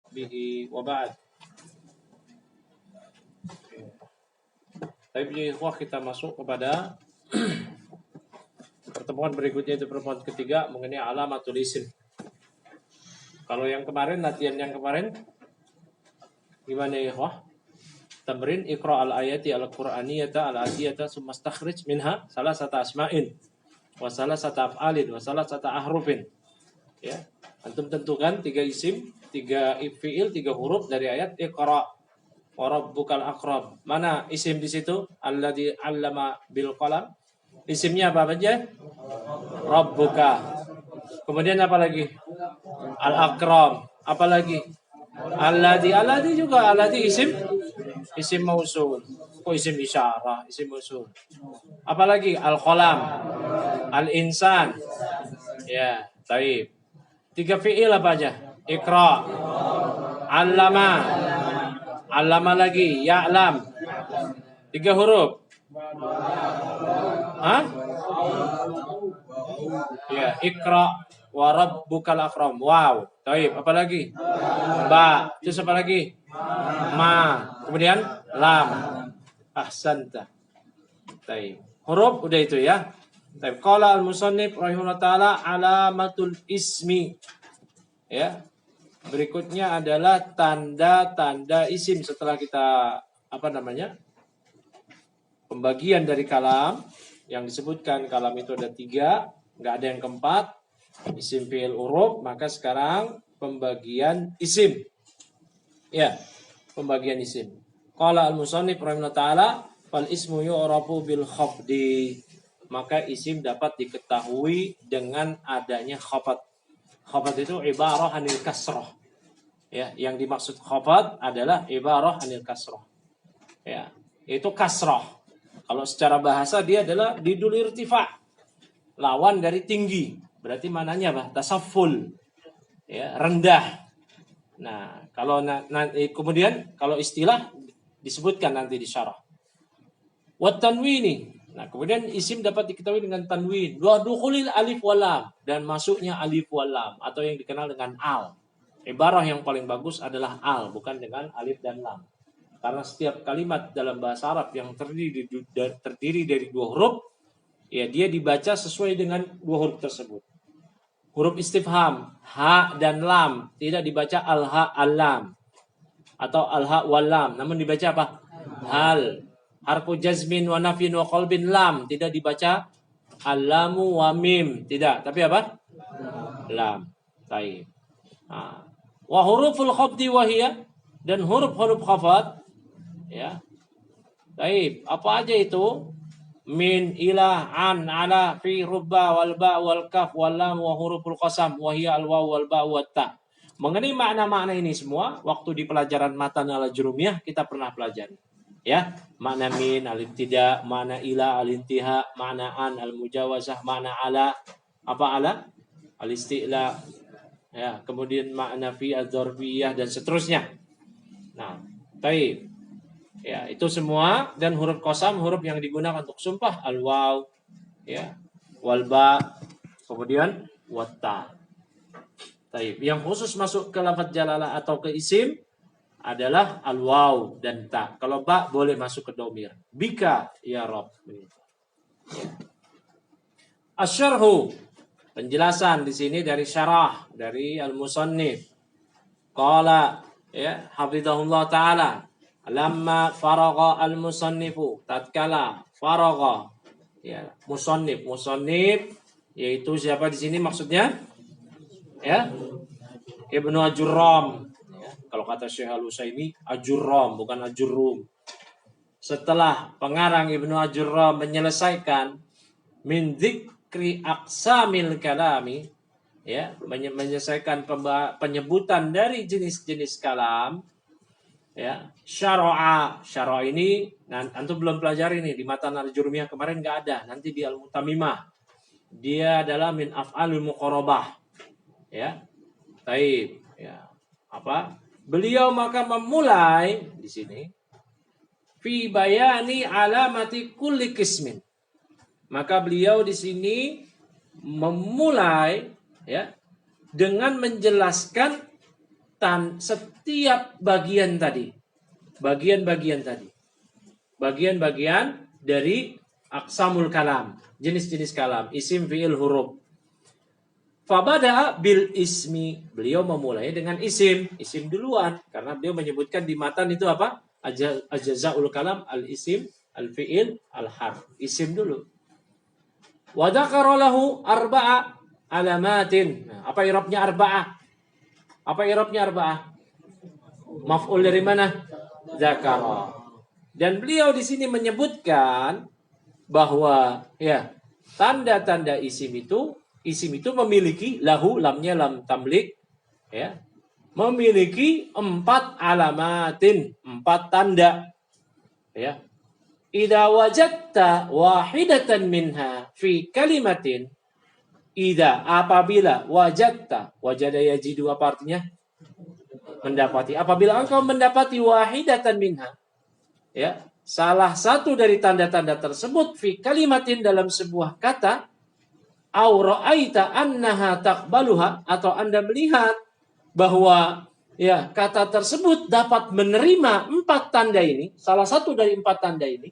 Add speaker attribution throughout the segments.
Speaker 1: bihi wa ba'd. Tapi ikhwah, kita masuk kepada pertemuan berikutnya, itu pertemuan ketiga mengenai alamatul isim. Kalau yang kemarin, latihan yang kemarin gimana ya ikhwah? Tamrin iqra al-ayati al-qur'aniyata al-atiyata summa stakhrij minha salasata asma'in wa salasata af'alin wa salasata ahrufin. Ya, antum tentukan 3 isim, 3 fiil, 3 huruf dari ayat iqra wa rabbukal akram. Mana isim di situ? Alladzi 'allama bil qalam. Isimnya apa aja? Rabbuka. Kemudian apa lagi? Al-akram. Apa lagi? Alladzi juga, alladzi isim mausul. Kok isim isyarah, isim mausul. Apalagi al-qalam, al-insan. Ya, baik. 3 fiil apa aja? Iqra, allama, allama lagi, ya'lam. 3 huruf. Hah? Ya, iqra wa rabbukal akram. Wow. Baik, apa lagi? Ba. Terus apa lagi? Ma. Kemudian lam. Ahsanta. Baik. Huruf udah itu ya. Baik. Qala al-musannif rahimahullah taala alamatul ismi. Ya. Berikutnya adalah tanda-tanda isim setelah kita pembagian dari kalam yang disebutkan. Kalam itu ada 3, nggak ada yang keempat, isim fi'il huruf. Maka sekarang pembagian isim. Ya, pembagian isim. Qala al-musannif rahimahullah taala fal ismu yu'rafu bil khafdi. Maka isim dapat diketahui dengan adanya khafat. Khafat itu ibarah anil kasrah. Ya, yang dimaksud khafat adalah ibarah anil kasrah. Ya, itu kasrah. Kalau secara bahasa dia adalah didul irtifa, lawan dari tinggi. Berarti mananya apa? Tasafful. Ya, rendah. Nah, kalau kemudian kalau istilah disebutkan nanti di syarah. Wa tanwini. Nah, kemudian isim dapat diketahui dengan tanwin. Wa dukhulil alif wal lam, dan masuknya alif wal lam atau yang dikenal dengan al. Ibarah yang paling bagus adalah al, bukan dengan alif dan lam. Karena setiap kalimat dalam bahasa Arab yang terdiri dari 2 huruf, ya dia dibaca sesuai dengan 2 huruf tersebut. Huruf istifham, ha dan lam, tidak dibaca al-ha al-lam atau al-ha wal-lam, namun dibaca apa? Hal. Harfu jazmin wa nafyin wa qalbin lam, tidak dibaca al-lamu wa mim, tidak, tapi apa? Lam. Baik. Nah, wa huruful khafdi wa hiya, dan huruf-huruf khafat, ya. Baik, apa aja itu? Min, ila, an, ala, fi, rubba, wal ba, wal kaf, wal lam, wa huruful qasam, wa hiya al waw, wal ba, wa ta. Mengenai makna-makna ini semua, waktu di pelajaran matan al-jurumiyah kita pernah pelajari. Ya, makna min, al-ibtida, makna ila, al-intiha, makna an, al-mujawazah, makna ala, apa ala? Al-isti'la. Ya, kemudian makna fi, al-dzarfiyah, dan seterusnya. Nah, baik. Ya, itu semua. Dan huruf qasam, huruf yang digunakan untuk sumpah, al-waw, ya, wal ba, kemudian watta. Baik, yang khusus masuk ke lafaz jalalah atau ke isim adalah al-waw dan ta. Kalau ba boleh masuk ke domir. Bika ya Rabb. Ya. Asyarhu, penjelasan di sini dari syarah dari al-musannif. Qala, ya, hafizahullah taala, lamma faragha al-musannifu, tatkala faragha, ya, musannif yaitu siapa di sini maksudnya? Ya, Ibnu Ajurram. Ya, kalau kata Syekh Al-Utsaimin, Ajurram bukan Ajurrum. Setelah pengarang Ibnu Ajurram menyelesaikan min dzikri aqsamil kalami, ya, menyelesaikan penyebutan dari jenis-jenis kalam, ya, syara'a ini antum belum pelajari nih di matan al-jurumiyah kemarin, nggak ada, nanti di al-mutamimah. Dia adalah min af'alul muqarabah, ya. Baik, ya. Apa? Beliau maka memulai di sini fi bayani alamati kulli qismin. Maka beliau di sini memulai, ya, dengan menjelaskan setiap bagian tadi. Bagian-bagian dari aqsamul kalam, jenis-jenis kalam, isim, fi'il, huruf. Fabada bil ismi, beliau memulai dengan isim duluan karena beliau menyebutkan di matan itu apa? Ajazaul kalam al isim, al fi'il, al harf. Isim dulu. Wa dzakara lahu arba'a alamatin. Nah, apa i'rabnya arba'ah? Maf'ul dari mana? Dzakara. Dan beliau di sini menyebutkan bahwa ya tanda-tanda isim itu memiliki lahu, lamnya lam tamlik, ya, memiliki 4 alamatin, 4 tanda, ya. Idza wajadta wahidatan minha fi kalimatin, apabila wajadta, wajada yajidu apa artinya? Mendapati. Apabila engkau mendapati wahidatan minha, ya, salah satu dari tanda-tanda tersebut fi kalimatin dalam sebuah kata, au ra'aita annaha taqbaluha, atau Anda melihat bahwa ya kata tersebut dapat menerima 4 tanda ini, salah satu dari 4 tanda ini,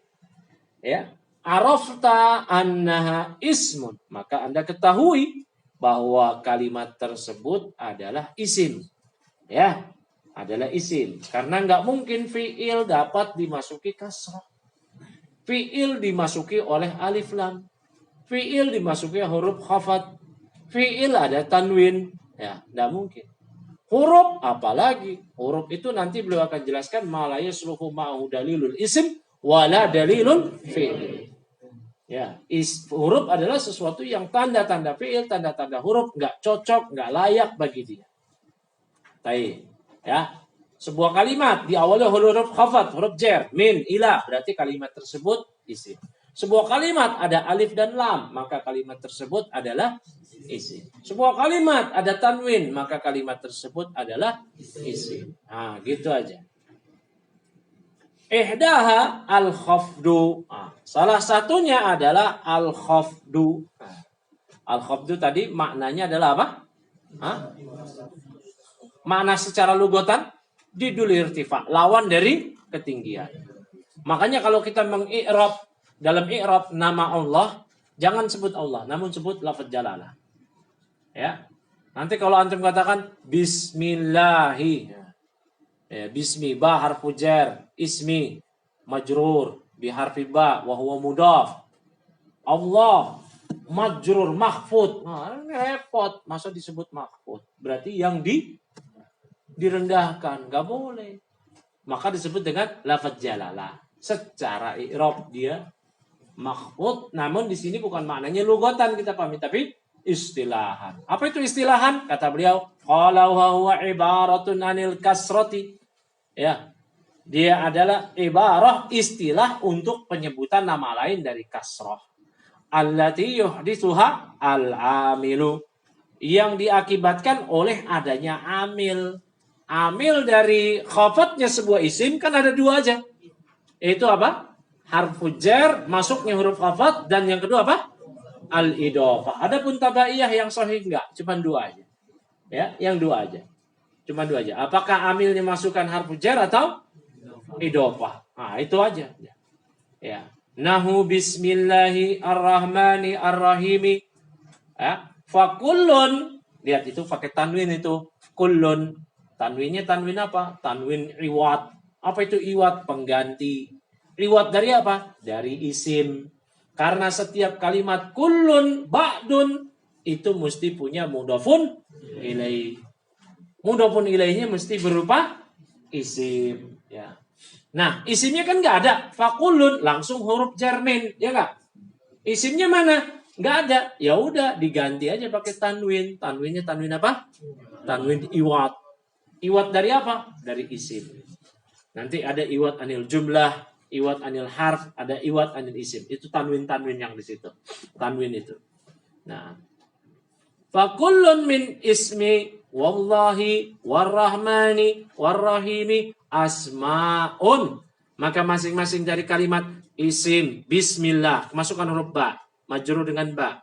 Speaker 1: ya, arafta annaha ismun, maka Anda ketahui bahwa kalimat tersebut adalah isim, ya, adalah isim. Karena nggak mungkin fi'il dapat dimasuki kasrah, fi'il dimasuki oleh alif lam, fi'il dimasuki huruf khafat, fi'il ada tanwin, ya, nggak mungkin. Huruf apalagi, huruf itu nanti beliau akan jelaskan ma la yasluhu ma'hu dalilul ism wala dalilul fi'il. Ya, huruf adalah sesuatu yang tanda-tanda fi'il, tanda-tanda huruf nggak cocok, nggak layak bagi dia. Baik, ya. Sebuah kalimat diawali huruf khafat, huruf jar, min, ila, berarti kalimat tersebut isim. Sebuah kalimat ada alif dan lam, maka kalimat tersebut adalah isim. Sebuah kalimat ada tanwin, maka kalimat tersebut adalah isim. Nah, gitu aja. Ihdaha al-khafdu. Nah, salah satunya adalah al-khafdu. Nah, al-khafdu tadi maknanya adalah apa? Hah? Makna secara lugatan didul irtifa, lawan dari ketinggian. Makanya kalau kita mengi'rab, dalam i'rab nama Allah, jangan sebut Allah, namun sebut lafaz jalalah. Ya. Nanti kalau antum katakan bismillahi, ya, bismi ba harfu jar, ismi majrur bi harfi ba wa huwa mudhaf. Allah majrur mahfud. Nah, repot, masa disebut mahfud? Berarti yang direndahkan, enggak boleh. Maka disebut dengan lafaz jalalah. Secara i'rab dia mahfud, namun di sini bukan maknanya lugatan, kita pahami, tapi istilahan. Apa itu istilahan? Kata beliau, qala huwa ibaratun anil kasrati. Ya. Dia adalah ibarah, istilah untuk penyebutan nama lain dari kasrah. Allati yuhditsuha al-amilu. Yang diakibatkan oleh adanya amil. Amil dari khafatnya sebuah isim kan ada 2 aja. Itu apa? Harfu jar, masuknya huruf khafat, dan yang kedua apa? Al-idhofah. Adapun tabaiyah yang sahih enggak, cuma 2 aja. Ya, yang 2 aja. Cuma 2 aja. Apakah amilnya masukkan harfu jar atau idhofah? Nah, itu aja. Ya. Nahu bismillahi ar-rahmani ar-rahimi. Ya, fakullun. Lihat itu pakai tanwin itu. Kullun. Tanwinnya tanwin apa? Tanwin iwat. Apa itu iwat? Pengganti. Riwat dari apa? Dari isim. Karena setiap kalimat kullun, ba'dun, itu mesti punya mudhafun ilaih. Mudhafun ilaihnya mesti berupa isim. Ya. Nah, isimnya kan nggak ada. Fakullun, langsung huruf jarmin. Ya nggak? Isimnya mana? Nggak ada. Ya udah, diganti aja pakai tanwin. Tanwinnya tanwin apa? Tanwin iwat. Iwat dari apa? Dari isim. Nanti ada iwat anil jumlah, iwat anil harf, ada iwat anil isim. Itu tanwin-tanwin yang di situ. Tanwin itu. Nah, fakullun min ismi wallahi warrahmani warrahimi asmaun. Maka masing-masing dari kalimat isim bismillah, masukkan huruf ba, majrur dengan ba.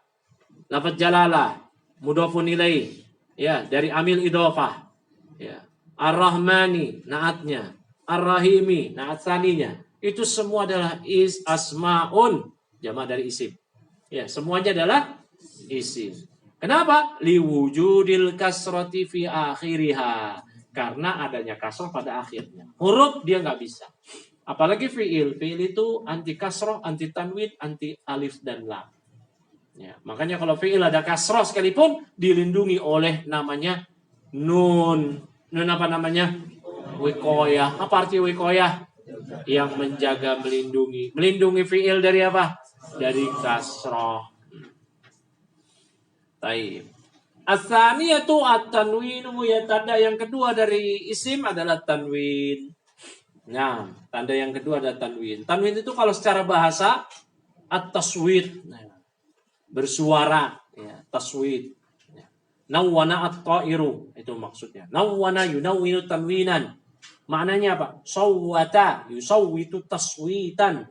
Speaker 1: Lafaz jalalah, mudhafun ilaih, ya, dari amil idhofah. Ya. Ar-Rahmani, naatnya. Ar-Rahimi, naat saninya. Itu semua adalah asmaun, jamak dari isim. Ya, semuanya adalah isim. Kenapa? Liwujudil kasrati fi akhiriha. Karena adanya kasroh pada akhirnya. Huruf dia nggak bisa. Apalagi fi'il. Fi'il itu anti kasroh, anti tanwin, anti alif dan lam. Ya, makanya kalau fi'il ada kasroh sekalipun dilindungi oleh namanya nun. Nun apa namanya? Wikoyah. Apa arti wikoyah? Yang menjaga, melindungi. Melindungi fi'il dari apa? Dari kasroh. Taib. As-saniyatu at-tanwinu, ya tanda yang kedua dari isim adalah tanwin. Nah, tanda yang kedua adalah tanwin. Tanwin itu kalau secara bahasa at-taswid, bersuara, ya, taswid. Nawwana at-ta'iru, itu maksudnya. Nawwana yunawwinu tanwinan. Maknanya apa? Sawwata yusawwitu taswitan.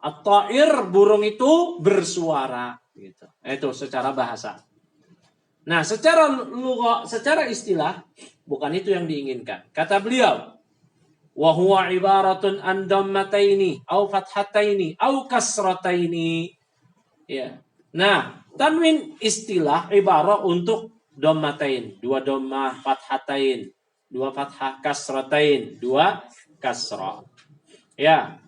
Speaker 1: At-ta'ir, burung itu bersuara, gitu. Itu secara bahasa. Nah, secara istilah bukan itu yang diinginkan. Kata beliau, wa huwa ibaratun an dammataini au fathataini au kasrataini. Ya. Nah, tanwin istilah ibarat untuk dhammatain, 2 dhammah, fathatain, 2 fathah, kasratain, 2 kasrah. Ya.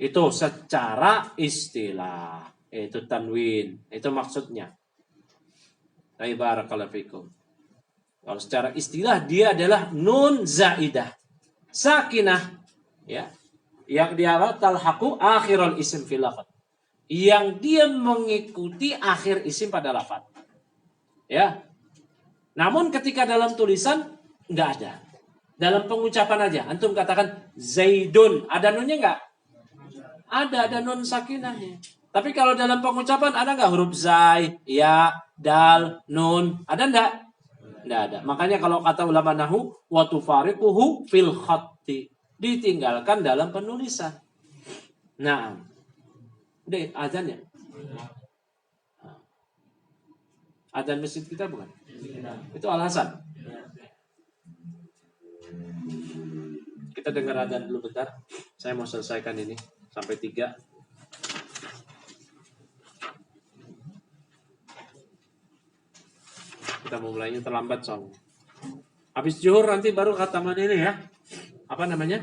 Speaker 1: Itu secara istilah, itu tanwin, itu maksudnya. Barakallahu fikum. Kalau secara istilah dia adalah nun zaidah, sakinah, ya, yang dia talhaqu akhirul isim fil lafaz, yang dia mengikuti akhir isim pada lafaz. Ya. Namun ketika dalam tulisan enggak ada. Dalam pengucapan aja, antum katakan Zaidun, ada nunnya enggak? Ada nun sakinahnya. Tapi kalau dalam pengucapan ada nggak huruf zai, ya, dal, nun? Ada nggak? Nggak ada. Makanya kalau kata ulama nahu, wa tufariquhu fil khatti, ditinggalkan dalam penulisan. Nah, udah azan ya? Azan masjid kita bukan? Itu alasan. Kita dengar azan dulu bentar. Saya mau selesaikan ini sampai 3. Kita mau mulainya terlambat soalnya. Habis zuhur nanti baru khataman ini ya. Apa namanya?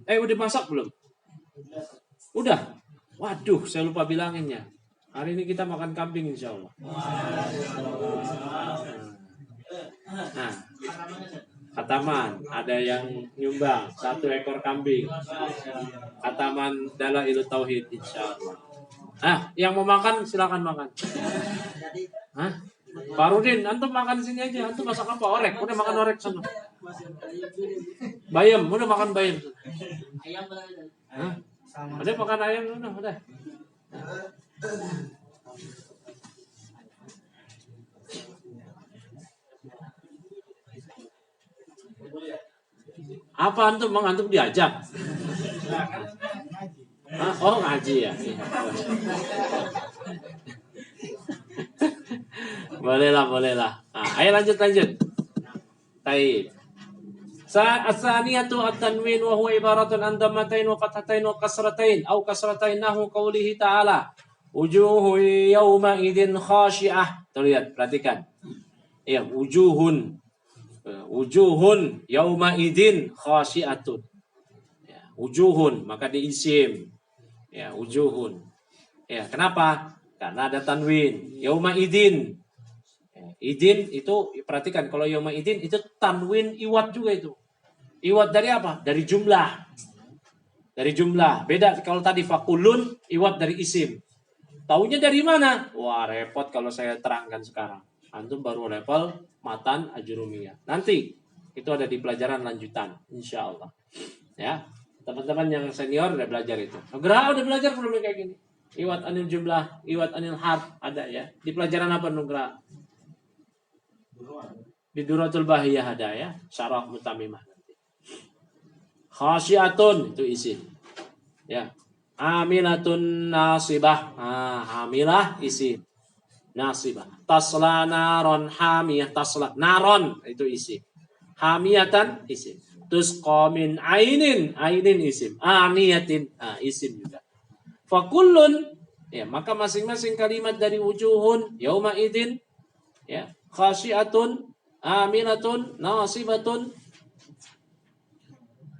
Speaker 1: Udah masak belum? Udah. Waduh, saya lupa bilanginnya. Hari ini kita makan kambing insya Allah. Nah, khataman ada yang nyumbang 1 ekor kambing. Khataman Dalailut Tauhid insya Allah. Yang mau makan silakan makan. Pak Rudin, antum makan sini aja. Antum masak apa? Orek. Udah makan orek sana. Bayam, udah makan bayam. Ayam berada. Ada makan ayam udah. Apa antum diajak? Oh ngaji ya. Bolehlah. Ayo lanjut. Taib. As-saniyatu at-tanwin wa huwa ibaratun an dhammatain wa fathatain wa kasratain au kasratain nahu qoulihi ta'ala wujuhu yawma idzin khashi'ah. Tuh lihat, perhatikan. Ya, wujuhun yawma idzin khashi'atun. Ya, wujuhun maka diisim. Ya, wujuhun. Ya, kenapa? Karena ada tanwin. Yauma idzin. Idin itu perhatikan, kalau yauma idin itu tanwin iwat juga itu. Iwat dari apa? Dari jumlah. Beda kalau tadi fakulun iwat dari isim. Taunya dari mana? Wah, repot kalau saya terangkan sekarang. Antum baru level matan ajurumiyah. Nanti itu ada di pelajaran lanjutan insyaallah. Ya. Teman-teman yang senior udah belajar itu. Nugraha udah belajar belum kayak gini? Iwat anil jumlah, iwat anil harf ada ya. Di pelajaran apa Nugraha? Di Duratul Bahiyah ada ya, Syarah Mutamimah nanti. Khasyiatun itu isim. Ya. Amilatun nasibah. Hamilah isim. Nasibah. Tasla naron hamiyah tasla. Naron itu isim. Hamiyatan isim. Tusqa min ainin, ainin isim. Aniyatin, isim juga. Fakullun, ya, maka masing-masing kalimat dari wujuhun yauma idin, ya, khasyiatun, aminatun, nasibatun,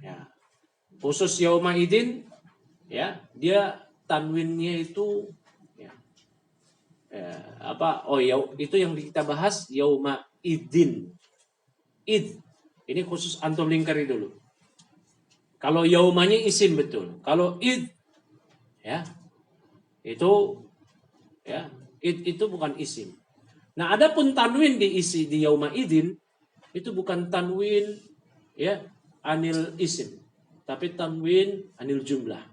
Speaker 1: ya. Khusus yauma idin, ya, dia tanwinnya itu, ya, apa? Oh, ya, itu yang kita bahas yauma idin. Id. Ini khusus antum lingkari dulu. Kalau yaumanya isim betul. Kalau id, ya, itu, ya, id itu bukan isim. Nah, adapun tanwin diisi di yauma idin itu bukan tanwin, ya, anil isim, tapi tanwin anil jumlah.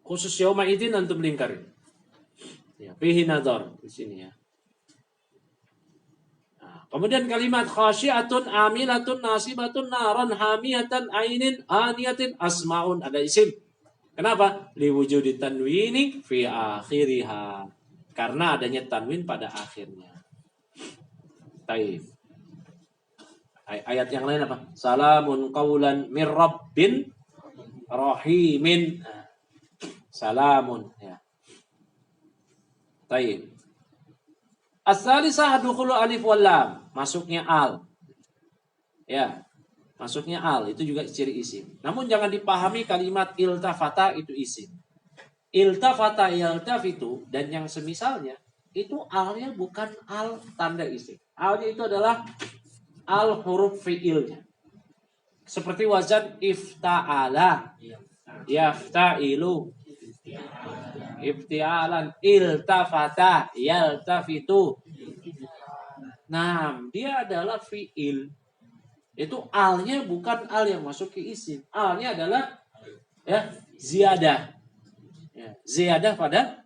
Speaker 1: Khusus yauma idin antum lingkarin. Ya, fihi nadhar di sini, ya. Kemudian kalimat khasyiatun, amilatun, nasibatun, naran, hamiyatan, ainin, aniyatin, asmaun, ada isim. Kenapa? Liwujudi tanwini fi akhiriha. Karena adanya tanwin pada akhirnya. Taib. Ayat yang lain apa? Salamun qawlan mir rabbin rahimin. Salamun, ya. Taib. As-salisah dukhulu alif wal lam, masuknya al. Ya, masuknya al itu juga ciri isim. Namun jangan dipahami kalimat iltafata itu isim. Iltafata, yaltafitu dan yang semisalnya itu alnya bukan al tanda isim. Alnya itu adalah al huruf fiilnya. Seperti wazan ifta'ala, yafta'ilu, iftialan, iltafata, yaltafitu. Nah, dia adalah fiil. Itu alnya bukan al yang masuk ke isim. Alnya adalah, ya, ziyadah. Ya, ziyadah pada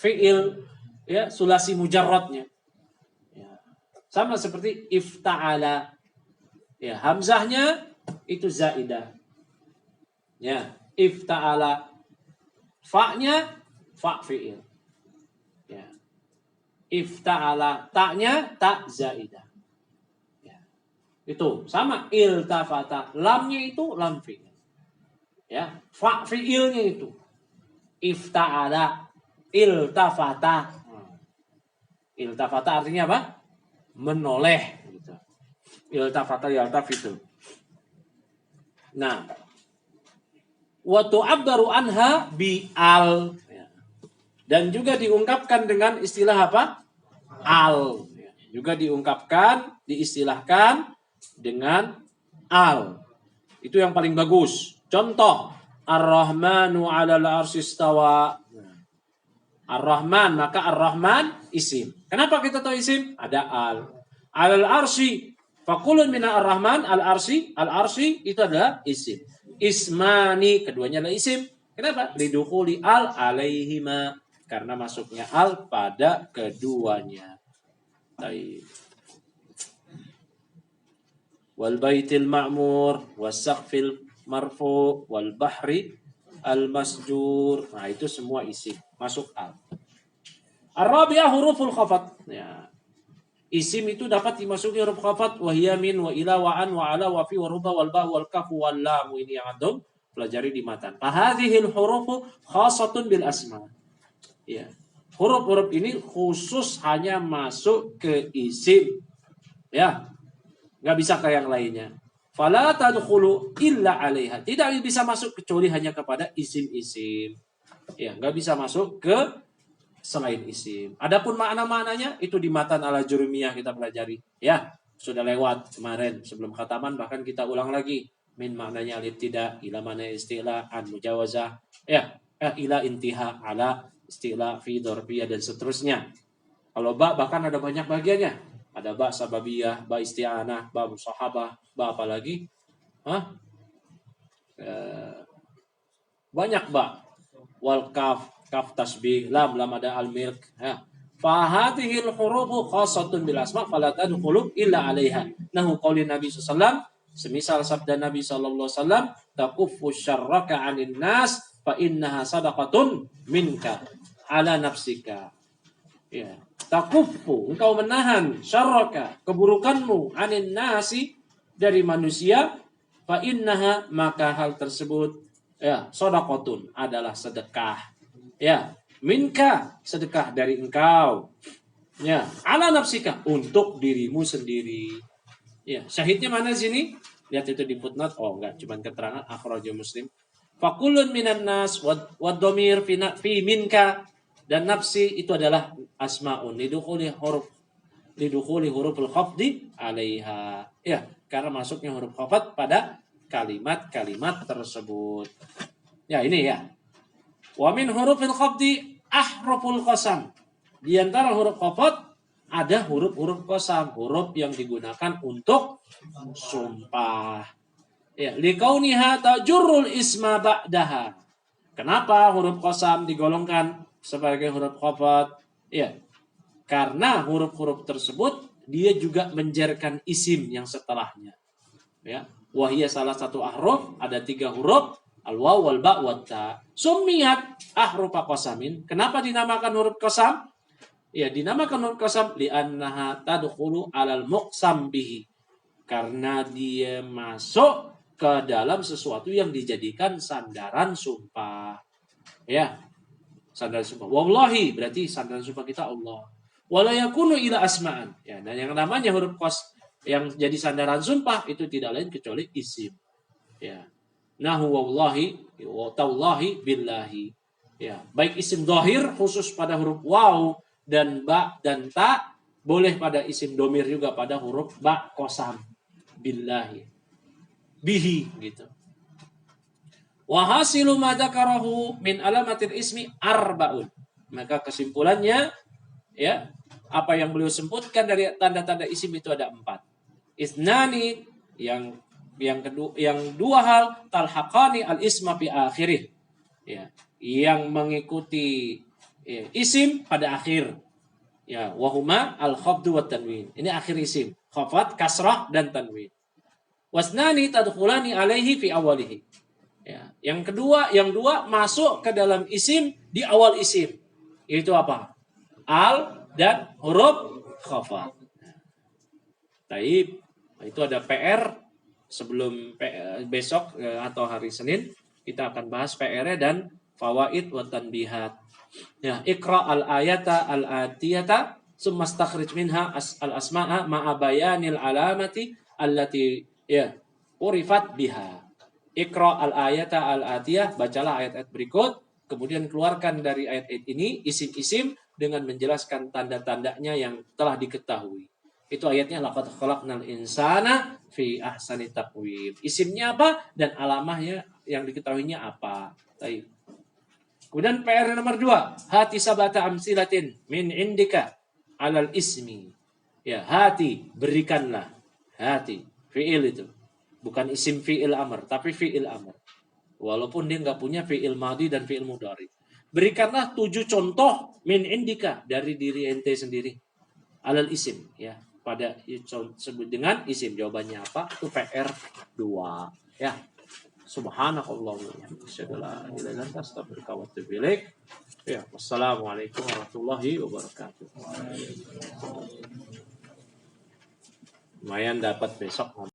Speaker 1: fiil, ya, sulasi mujarradnya. Ya. Sama seperti ifta'ala. Ya, hamzahnya itu zaidah. Ya, ifta'ala. Fa-nya fa fi'il. Ya. Ifta'ala, ta'nya ta zaidah. Ya. Itu sama iltafata, lamnya itu lam fi'il. Ya, fa fi'ilnya itu. Ifta'ala, iltafata. Iltafata artinya apa? Menoleh gitu. Iltafata yaltafitu. Nah, wa tu'abbaru anha bi al. Dan juga diungkapkan dengan istilah apa? Al. Juga diungkapkan, diistilahkan dengan al. Itu yang paling bagus. Contoh, Ar-Rahmanu 'alal 'arsy istawa. Ar-Rahman, maka Ar-Rahman isim. Kenapa kita tahu isim? Ada al. 'Alal 'arsy, faqulun min Ar-Rahman, al-'arsy, al-'arsy itu adalah isim. Ismani, keduanya adalah isim. Kenapa? Lidukhuli al alaihima, karena masuknya al pada keduanya. Baik. Wal baitil ma'mur, was saqfil marfu, wal bahri al masjur. Nah, itu semua isim, masuk al. Ar-rabi'ah huruful khafat. Ya. Isim itu dapat dimasuki huruf khafat, wa hiya min, wa ila, wa an, wa ala, wa fi, wa ruba, wal ba, wal kaf, wal lam. Ini yang antum pelajari di matan. Fahadhil hurufu khasatun bil asma. Ya. Huruf-huruf ini khusus hanya masuk ke isim. Ya. Nggak bisa ke yang lainnya. Fala tadkhulu illa 'alaiha. Tidak bisa masuk kecuali hanya kepada isim-isim. Ya, nggak bisa masuk ke selain isim. Adapun makna-maknanya itu di matan ala jurumiyah kita pelajari. Ya, sudah lewat kemarin sebelum khataman, bahkan kita ulang lagi. Min maknanya al-ibtida, ila mana istilah, an mujawazah, ya, ila intiha, ala istilah, fi dzarfiyah dan seterusnya. Kalau ba bahkan ada banyak bagiannya. Ada ba sababiyah, ba isti'anah, ba musahabah, ba apa lagi? Banyak ba. Wal kaf, kaf tasbih, lam ada al-milk. Ya. Fahatihil hurufu khasatun bil asma fala tadkhulu illa 'alaiha. Nahu qauli Nabi sallallahu alaihi wasallam, semisal sabda Nabi sallallahu alaihi wasallam, taquffu syarraka 'anil nas fa innaha sadaqatun minka ala nafsika. Ya. Takuffu, engkau menahan syarraka, keburukanmu, anin nasi, dari manusia, fa innaha, maka hal tersebut ya shadaqatun, adalah sedekah. Ya, minka, sedekah dari engkau. Ya, ala nafsika, untuk dirimu sendiri. Ya, syahidnya mana sini? Lihat itu di footnote. Oh, enggak, cuman keterangan akhrajahu Muslim. Fakulun minan nas wad dhamir fi minka, dan nafsi itu adalah asmaun lidukhuli huruful khafdi alaiha. Ya, karena masuknya huruf khafat pada kalimat-kalimat tersebut. Ya, ini ya. Wa min hurufil khafdi ahruful qasam. Di antara huruf khafat ada huruf-huruf qasam, huruf yang digunakan untuk sumpah. Ya, likauniha tajurrul isma ba'daha. Kenapa huruf qasam digolongkan sebagai huruf khafat? Ya, karena huruf-huruf tersebut dia juga menjarkan isim yang setelahnya. Ya, wahia salah satu ahruf, ada 3 huruf, al-waw wal ba' wat ta. Summiyat ahrufa qasamin. Kenapa dinamakan huruf qasam? Ya, dinamakan huruf qasam li'annaha tadkhulu 'alal muqsam bihi. Karena dia masuk ke dalam sesuatu yang dijadikan sandaran sumpah. Ya, sandaran sumpah. Wallahi, berarti sandaran sumpah kita Allah. Wala yakunu ila asma'an. Ya, dan yang namanya huruf qas yang jadi sandaran sumpah itu tidak lain kecuali isim. Ya. Nahu wallahi wa tallahi billahi. Ya, baik isim dhahir khusus pada huruf waw dan ba dan ta, boleh pada isim domir juga pada huruf ba qasam billahi bihi gitu. Wa hasilu ma dzakarahu min alamatil ismi arbaun. Maka kesimpulannya ya, apa yang beliau sebutkan dari tanda-tanda isim itu ada 4. Isnani, yang kedua, yang 2 hal, talhaqani al isma fi akhirih. Ya, yang mengikuti ya, isim pada akhir. Ya, wahuma al khafdu wat tanwin. Ini akhir isim, khafat, kasrah dan tanwin. Wasnani tadkhulani alaihi fi awalihi. Ya, yang kedua, yang 2 masuk ke dalam isim di awal isim. Itu apa? Al dan huruf khafat. Taib, itu ada PR sebelum besok atau hari Senin kita akan bahas PR-nya dan fawaid wa tanbihat. Ya, iqra al-ayata al-atiyata summa stakhrij minha al-asma'a ma'a bayanil alamati allati ya urifat biha. Iqra al-ayata al-atiyah, bacalah ayat-ayat berikut, kemudian keluarkan dari ayat-ayat ini isim-isim dengan menjelaskan tanda-tandanya yang telah diketahui. Itu ayatnya laqad khalaqnal insana fi ahsani taqwim. Isimnya apa dan alamahnya yang diketahuinya apa. Baik. Kemudian PR nomor 2, hati sabata amsilatin min indika alal ismi. Ya, hati, berikanlah. Hati, fi'il itu. Bukan isim fi'il amr, tapi fi'il amr. Walaupun dia nggak punya fi'il madhi dan fi'il mudhari. Berikanlah 7 contoh min indika, dari diri ente sendiri. Alal isim, ya. Pada sebut dengan isim. Jawabannya apa? Itu PR 2. Ya. Subhanakallahumma wa bihamdika. Ya, wassalamualaikum warahmatullahi wabarakatuh. Lumayan dapat besok.